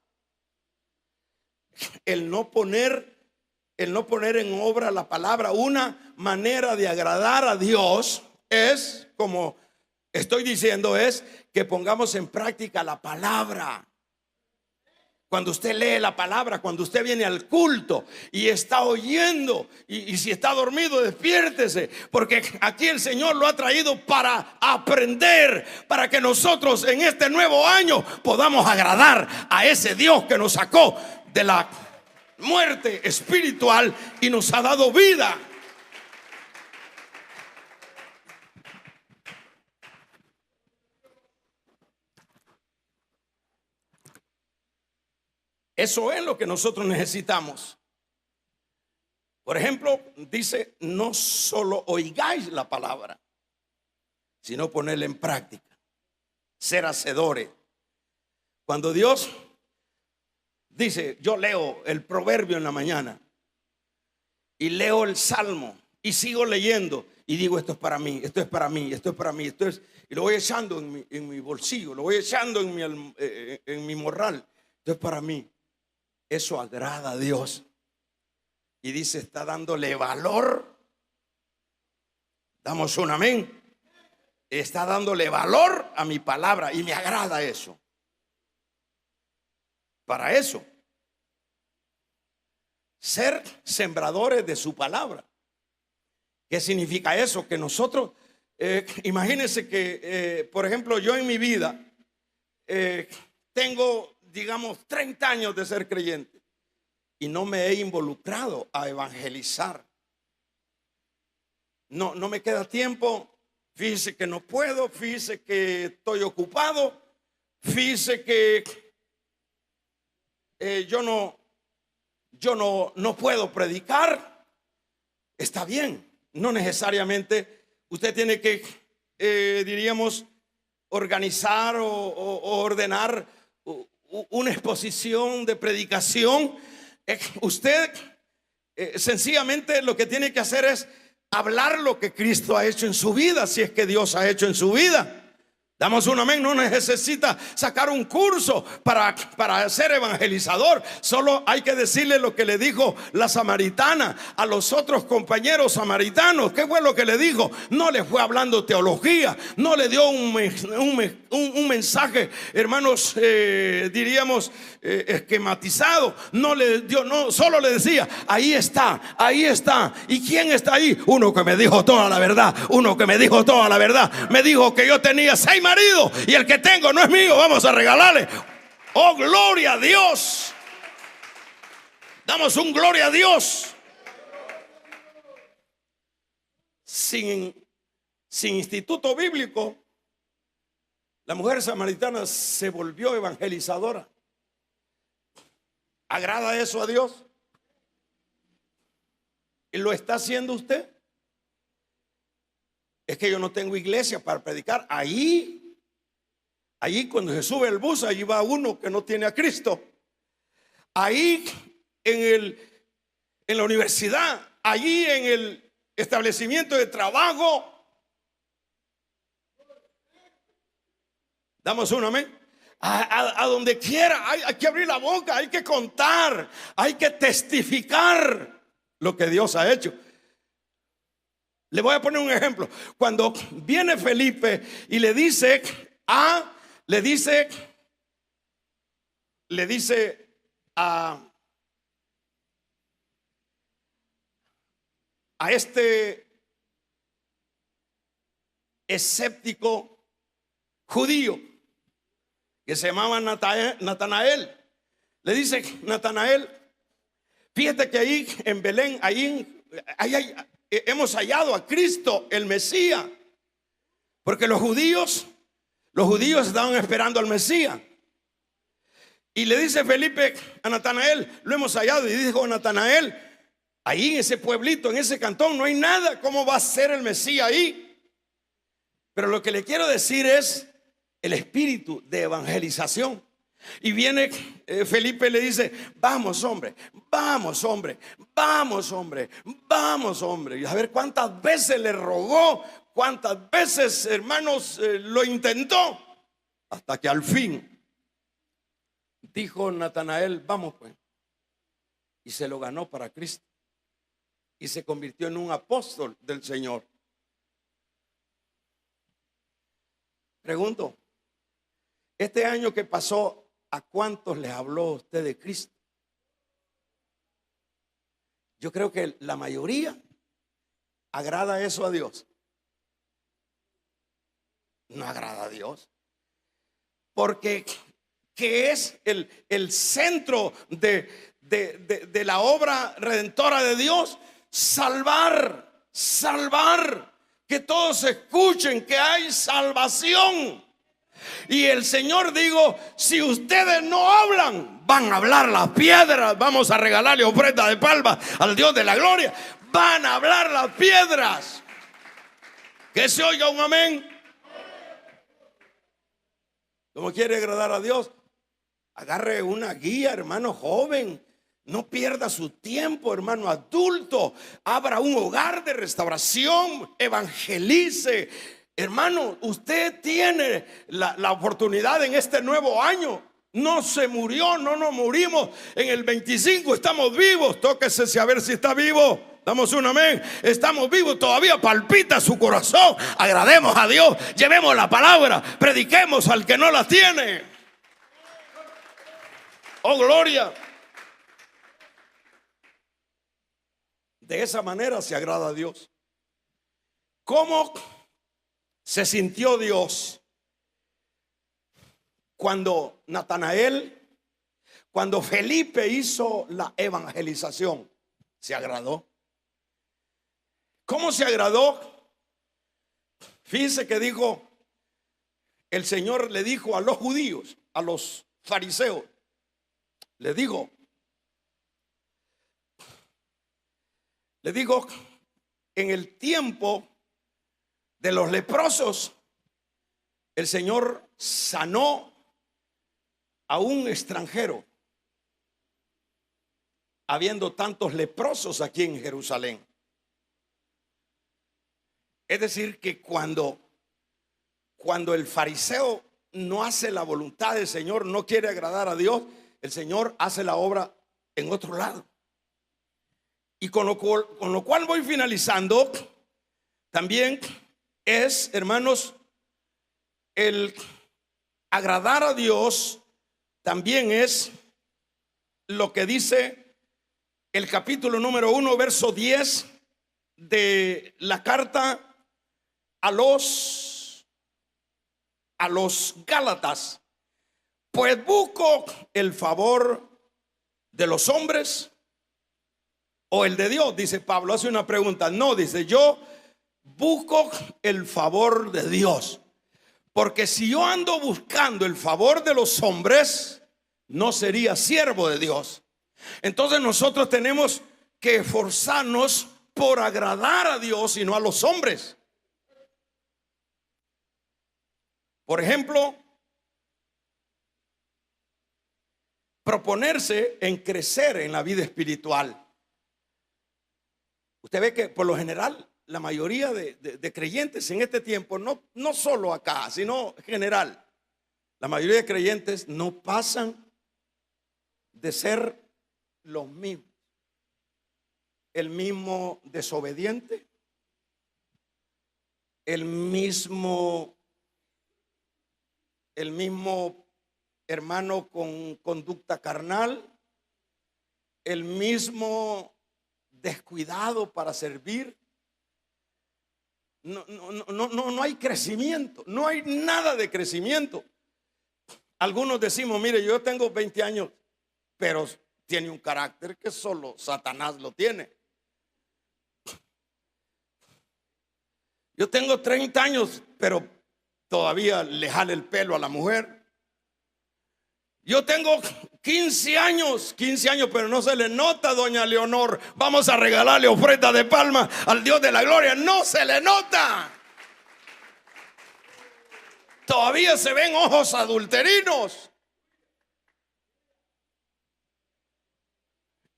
El no poner en obra la palabra. Una manera de agradar a Dios es, como estoy diciendo, es que pongamos en práctica la palabra. Cuando usted lee la palabra, cuando usted viene al culto y está oyendo, y si está dormido, despiértese, porque aquí el Señor lo ha traído para aprender, para que nosotros en este nuevo año podamos agradar a ese Dios que nos sacó de la muerte espiritual y nos ha dado vida. Eso es lo que nosotros necesitamos. Por ejemplo, dice: no solo oigáis la palabra, sino ponerla en práctica, ser hacedores. Cuando Dios dice, yo leo el proverbio en la mañana y leo el salmo y sigo leyendo y digo: esto es para mí, esto es para mí, esto es para mí, y lo voy echando en mi bolsillo, lo voy echando en mi morral, esto es para mí. Eso agrada a Dios. Y dice: está dándole valor. Damos un amén. Está dándole valor a mi palabra y me agrada eso. Para eso, ser sembradores de su palabra. ¿Qué significa eso? Que nosotros, imagínense que, por ejemplo, yo en mi vida tengo, digamos, 30 años de ser creyente y no me he involucrado a evangelizar. No me queda tiempo. Fíjese que no puedo, fíjese que estoy ocupado, fíjese que yo no puedo predicar. Está bien, no necesariamente usted tiene que, diríamos, organizar o ordenar una exposición de predicación. Usted sencillamente lo que tiene que hacer es hablar lo que Cristo ha hecho en su vida, si es que Dios ha hecho en su vida. Damos un amén. No necesita sacar un curso para ser evangelizador. Solo hay que decirle lo que le dijo la samaritana a los otros compañeros samaritanos. ¿Qué fue lo que le dijo? No le fue hablando teología, no le dio un mensaje, hermanos, diríamos esquematizado. No le dio, no, solo le decía: ahí está, ahí está. ¿Y quién está ahí? Uno que me dijo toda la verdad. Uno que me dijo toda la verdad. Me dijo que yo tenía 6 maridos y el que tengo no es mío, vamos a regalarle. Oh, gloria a Dios. Damos un gloria a Dios. Sin instituto bíblico, la mujer samaritana se volvió evangelizadora. ¿Agrada eso a Dios? ¿Y lo está haciendo usted? Es que yo no tengo iglesia para predicar. Allí cuando se sube el bus, allí va uno que no tiene a Cristo. Ahí en la universidad, allí en el establecimiento de trabajo. Damos un amén. A donde quiera hay que abrir la boca, hay que contar, hay que testificar lo que Dios ha hecho. Le voy a poner un ejemplo. Cuando viene Felipe y le dice a este escéptico judío que se llamaba Natanael, le dice: Natanael, fíjate que ahí en Belén, ahí hemos hallado a Cristo, el Mesías. Porque los judíos estaban esperando al Mesías. Y le dice Felipe a Natanael: lo hemos hallado. Y dijo Natanael: ahí en ese pueblito, en ese cantón, no hay nada. ¿Cómo va a ser el Mesías ahí? Pero lo que le quiero decir es el espíritu de evangelización. Y viene Felipe y le dice: vamos hombre, vamos hombre, vamos hombre, vamos hombre. Y a ver cuántas veces le rogó, cuántas veces, hermanos, lo intentó, hasta que al fin dijo Natanael: vamos pues. Y se lo ganó para Cristo y se convirtió en un apóstol del Señor. Pregunto, este año que pasó, ¿a cuántos les habló usted de Cristo? Yo creo que la mayoría agrada eso a Dios. No agrada a Dios. Porque ¿qué es el centro de la obra redentora de Dios? Salvar, salvar. Que todos escuchen que hay salvación. Y el Señor dijo: si ustedes no hablan, van a hablar las piedras. Vamos a regalarle ofrenda de palmas al Dios de la gloria. Van a hablar las piedras. Que se oiga un amén. ¿Cómo quiere agradar a Dios? Agarre una guía, hermano joven. No pierda su tiempo, hermano adulto. Abra un hogar de restauración. Evangelice. Hermano, usted tiene la oportunidad en este nuevo año. No se murió, no nos murimos. En el 25 estamos vivos. Tóquese a ver si está vivo. Damos un amén. Estamos vivos, todavía palpita su corazón. Agrademos a Dios, llevemos la palabra, prediquemos al que no la tiene. Oh, gloria. De esa manera se agrada a Dios. ¿Cómo se sintió Dios cuando Natanael, cuando Felipe hizo la evangelización? Se agradó. ¿Cómo se agradó? Fíjense que dijo, el Señor le dijo a los judíos, a los fariseos, le dijo, en el tiempo de los leprosos, el Señor sanó a un extranjero, habiendo tantos leprosos aquí en Jerusalén. Es decir, que cuando el fariseo no hace la voluntad del Señor, no quiere agradar a Dios, el Señor hace la obra en otro lado. Y con lo cual voy finalizando. También es, hermanos, el agradar a Dios también es lo que dice el capítulo número 1, verso 10 de la carta a los Gálatas. Pues busco el favor de los hombres o el de Dios, dice Pablo. Hace una pregunta. No, dice, yo busco el favor de Dios. Porque si yo ando buscando el favor de los hombres, no sería siervo de Dios. Entonces nosotros tenemos que esforzarnos por agradar a Dios y no a los hombres. Por ejemplo, proponerse en crecer en la vida espiritual. Usted ve que por lo general la mayoría de creyentes en este tiempo, no solo acá, sino en general, la mayoría de creyentes no pasan de ser los mismos. El mismo desobediente, el mismo hermano con conducta carnal, el mismo descuidado para servir. No hay crecimiento, no hay nada de crecimiento. Algunos decimos, mire, yo tengo 20 años, pero tiene un carácter que solo Satanás lo tiene. Yo tengo 30 años, pero todavía le jala el pelo a la mujer. Yo tengo 15 años, pero no se le nota, doña Leonor. Vamos a regalarle ofrenda de palma al Dios de la gloria. No se le nota. todavía se ven ojos adulterinos.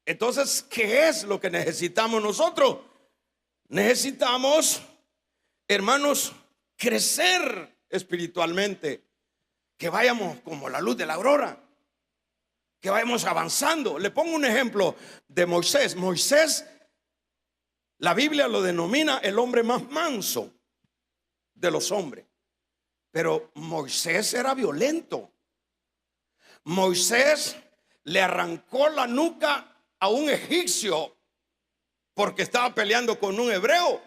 Entonces, ¿qué es lo que necesitamos nosotros? Necesitamos, hermanos, crecer espiritualmente, que vayamos como la luz de la aurora, que vayamos avanzando. Le pongo un ejemplo de Moisés. Moisés, la Biblia lo denomina el hombre más manso de los hombres, pero Moisés era violento. Moisés le arrancó la nuca a un egipcio porque estaba peleando con un hebreo.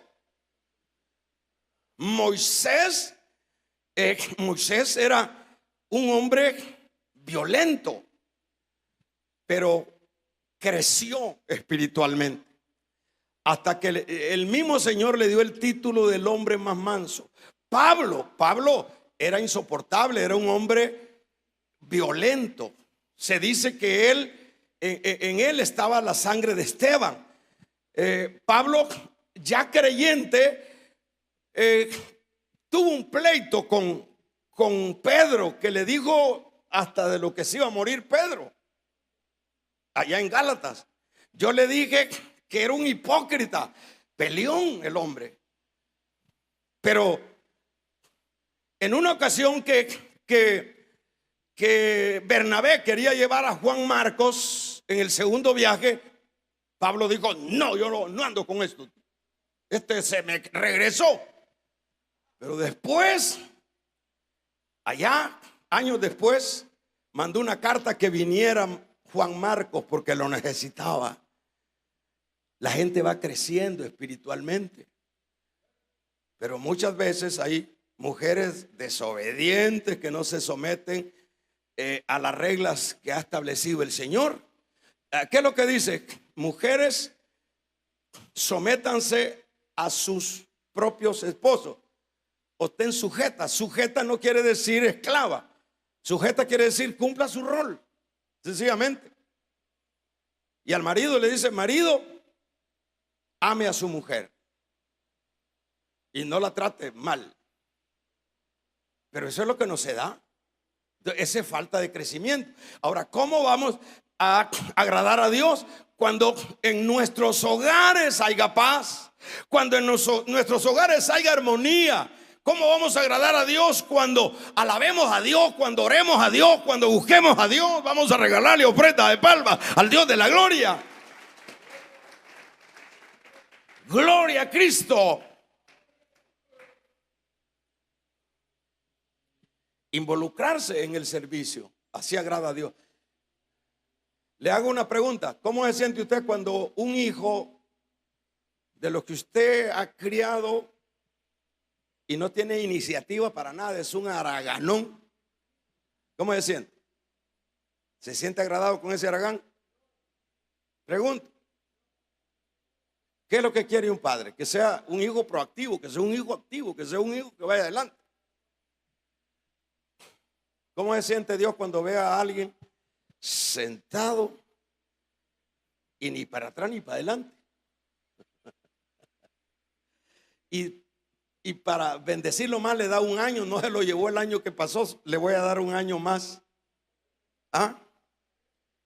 Moisés era un hombre violento, pero creció espiritualmente hasta que el mismo Señor le dio el título del hombre más manso. Pablo era insoportable, era un hombre violento. Se dice que en él estaba la sangre de Esteban. Pablo, ya creyente, tuvo un pleito con Pedro, que le dijo hasta de lo que se iba a morir Pedro, allá en Gálatas. Yo le dije que era un hipócrita, peleón el hombre. Pero en una ocasión que Bernabé quería llevar a Juan Marcos en el segundo viaje, Pablo dijo: no, yo no ando con esto. Este se me regresó. Pero después, allá, años después, mandó una carta que viniera Juan Marcos porque lo necesitaba. La gente va creciendo espiritualmente, pero muchas veces hay mujeres desobedientes que no se someten a las reglas que ha establecido el Señor. ¿Qué es lo que dice? Mujeres, sométanse a sus propios esposos o estén sujetas. Sujeta no quiere decir esclava. Sujeta quiere decir cumpla su rol, sencillamente. Y al marido le dice: marido, ame a su mujer y no la trate mal. Pero eso es lo que no se da. Esa es falta de crecimiento. Ahora, ¿cómo vamos a agradar a Dios cuando en nuestros hogares haya paz? Cuando en nuestros hogares haya armonía. ¿Cómo vamos a agradar a Dios cuando alabemos a Dios, cuando oremos a Dios, cuando busquemos a Dios? Vamos a regalarle ofrenda de palmas al Dios de la gloria. Gloria a Cristo. Involucrarse en el servicio, así agrada a Dios. Le hago una pregunta: ¿cómo se siente usted cuando un hijo de los que usted ha criado y no tiene iniciativa para nada, es un haraganón? ¿Cómo se siente? ¿Se siente agradado con ese haragán? Pregunto: ¿qué es lo que quiere un padre? Que sea un hijo proactivo, que sea un hijo activo, que sea un hijo que vaya adelante. ¿Cómo se siente Dios cuando ve a alguien sentado y ni para atrás ni para adelante? Y para bendecirlo más le da un año, no se lo llevó el año que pasó, le voy a dar un año más. ¿Ah?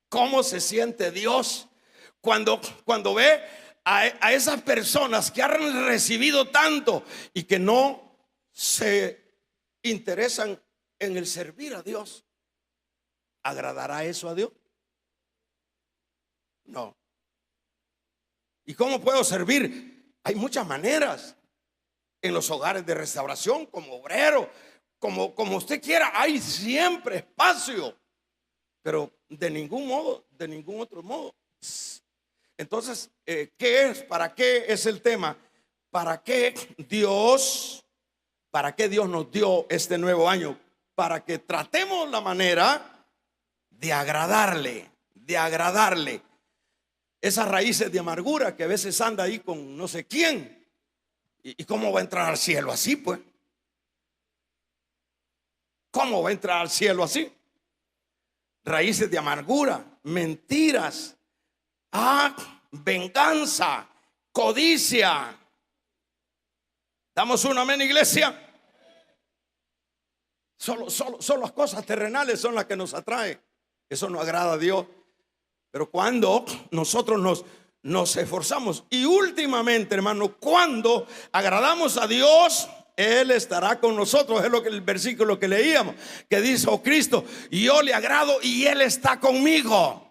¿Cómo se siente Dios cuando ve a esas personas que han recibido tanto y que no se interesan en el servir a Dios? ¿Agradará eso a Dios? No. ¿Y cómo puedo servir? Hay muchas maneras. En los hogares de restauración, como obrero, como usted quiera, hay siempre espacio. Pero de ningún modo, de ningún otro modo. Entonces, ¿qué es? ¿Para qué es el tema? ¿Para qué Dios nos dio este nuevo año? Para que tratemos la manera de agradarle, de agradarle. Esas raíces de amargura que a veces anda ahí con no sé quién. ¿Y cómo va a entrar al cielo así, pues? ¿Cómo va a entrar al cielo así? Raíces de amargura, mentiras, venganza, codicia. ¿Damos un amén, iglesia? Solo las cosas terrenales son las que nos atraen. Eso no agrada a Dios. Pero cuando nosotros nos esforzamos, y últimamente, hermano, cuando agradamos a Dios, Él estará con nosotros. Es lo que el versículo que leíamos, que dice: oh Cristo, yo le agrado y Él está conmigo.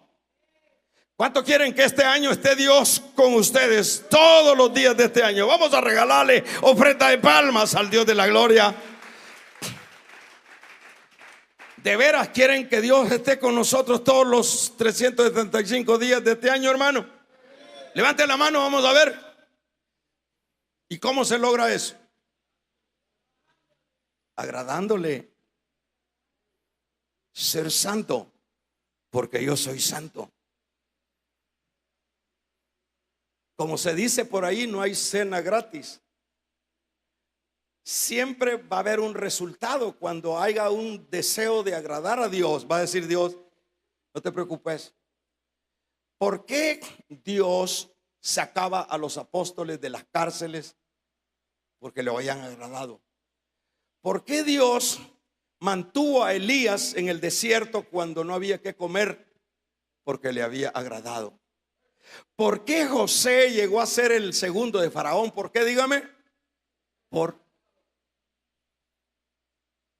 ¿Cuánto quieren que este año esté Dios con ustedes todos los días de este año? Vamos a regalarle ofrenda de palmas al Dios de la gloria. ¿De veras quieren que Dios esté con nosotros todos los 375 días de este año, hermano? Levanten la mano, vamos a ver. ¿Y cómo se logra eso? Agradándole. Ser santo, porque yo soy santo. Como se dice por ahí, no hay cena gratis. Siempre va a haber un resultado. Cuando haya un deseo de agradar a Dios, va a decir Dios: no te preocupes. ¿Por qué Dios sacaba a los apóstoles de las cárceles? Porque le habían agradado. ¿Por qué Dios mantuvo a Elías en el desierto cuando no había que comer? Porque le había agradado. ¿Por qué José llegó a ser el segundo de Faraón? ¿Por qué? Dígame.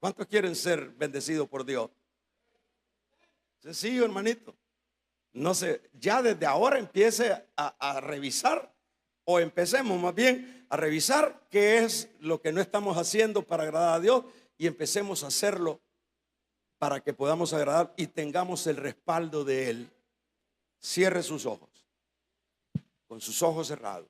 ¿Cuántos quieren ser bendecidos por Dios? Sencillo, hermanito. No sé, ya desde ahora empiece a revisar, o empecemos más bien a revisar qué es lo que no estamos haciendo para agradar a Dios, y empecemos a hacerlo para que podamos agradar y tengamos el respaldo de Él. Cierre sus ojos, con sus ojos cerrados.